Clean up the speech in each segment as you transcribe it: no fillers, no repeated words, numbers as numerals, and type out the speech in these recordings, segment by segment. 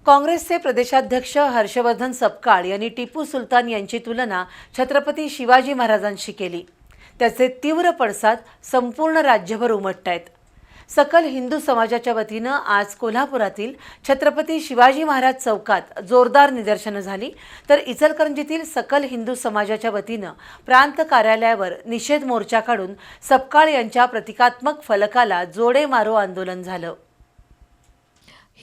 काँग्रेसचे प्रदेशाध्यक्ष हर्षवर्धन सपकाळ यांनी टिपू सुलतान यांची तुलना छत्रपती शिवाजी महाराजांशी केली। त्याचे तीव्र पडसाद संपूर्ण राज्यभर उमटतायत। सकल हिंदू समाजाच्या वतीनं आज कोल्हापुरातील छत्रपती शिवाजी महाराज चौकात जोरदार निदर्शनं झाली, तर इचलकरंजीतील सकल हिंदू समाजाच्या वतीनं प्रांत कार्यालयावर निषेध मोर्चा काढून सपकाळ यांच्या प्रतिकात्मक फलकाला जोडे मारो आंदोलन झालं।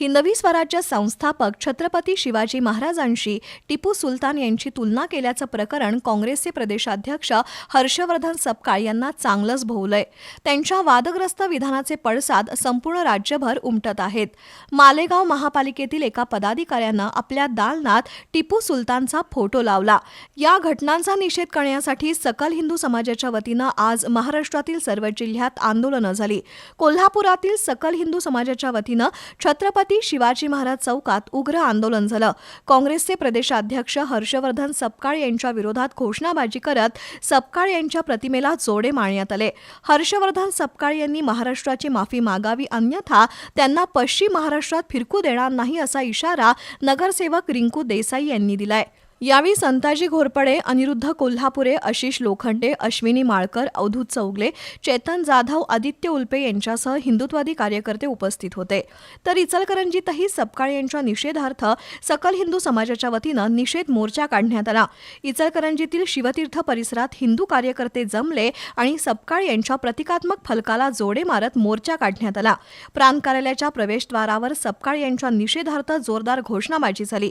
हिंदवी स्वराज्य संस्थापक छत्रपती शिवाजी महाराजांशी टिपू सुलतान यांची तुलना केल्याचं प्रकरण काँग्रेसचे प्रदेशाध्यक्ष हर्षवर्धन सपकाळ यांना चांगलंच भोवलंय। त्यांच्या वादग्रस्त विधानाचे पडसाद संपूर्ण राज्यभर उमटत आहेत। मालेगाव महापालिकेतील एका पदाधिकाऱ्यानं आपल्या दालनात टिपू सुलतानचा फोटो लावला। या घटनांचा निषेध करण्यासाठी सकल हिंदू समाजाच्या वतीनं आज महाराष्ट्रातील सर्व जिल्ह्यात आंदोलनं झाली। कोल्हापुरातील सकल हिंदू समाजाच्या वतीनं छत्रपती शिवाजी महाराज चौकात उग्र आंदोलन झालं। काँग्रेसचे प्रदेशाध्यक्ष हर्षवर्धन सपकाळ यांच्या विरोधात घोषणाबाजी करत सपकाळ यांच्या प्रतिमेला जोडे मारण्यात आले। हर्षवर्धन सपकाळ यांनी महाराष्ट्राची माफी मागावी, अन्यथा त्यांना पश्चिम महाराष्ट्रात फिरकू देणार नाही असा इशारा नगरसेवक रिंकू देसाई यांनी दिलाय। यावेळी संताजी घोरपडे, अनिरुद्ध कोल्हापुरे, आशिष लोखंडे, अश्विनी माळकर, अवधूत चौगले, चेतन जाधव, आदित्य उल्पे यांच्यासह हिंदुत्ववादी कार्यकर्ते उपस्थित होते। तर इचलकरंजीतही सपकाळ यांच्या निषेधार्थ सकल हिंदू समाजाच्या वतीनं निषेध मोर्चा काढण्यात आला। इचलकरंजीतील शिवतीर्थ परिसरात हिंदू कार्यकर्ते जमले आणि सपकाळ यांच्या प्रतिकात्मक फलकाला जोडे मारत मोर्चा काढण्यात आला। प्रांत कार्यालयाच्या प्रवेशद्वारावर सपकाळ यांच्या निषेधार्थ जोरदार घोषणाबाजी झाली।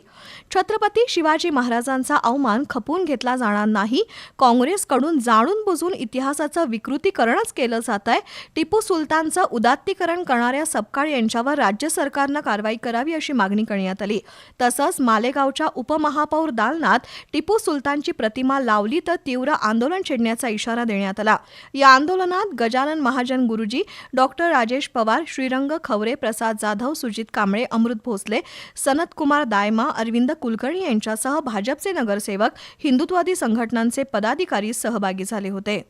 छत्रपती शिवाजी महाराजांचा अवमान खपून घेतला जाणार नाही। काँग्रेसकडून जाणून बुजून इतिहासाचं विकृतीकरणच केलं जात आहे। टिपू सुलतानचं उदात्तीकरण करणाऱ्या सपकाळ यांच्यावर राज्य सरकारनं कारवाई करावी अशी मागणी करण्यात आली। तसंच मालेगावच्या उपमहापौर दालनात टिपू सुलतानची प्रतिमा लावली तर तीव्र आंदोलन छेडण्याचा इशारा देण्यात आला। या आंदोलनात गजानन महाजन गुरुजी, डॉक्टर राजेश पवार, श्रीरंग खवरे, प्रसाद जाधव, सुजित कांबळे, अमृत भोसले, सनत कुमार दायमा, अरविंद कुलकर्णी यांच्यासह भाजपचे नगरसेवक, हिंदुत्ववादी संघटनांचे पदाधिकारी सहभागी झाले होते।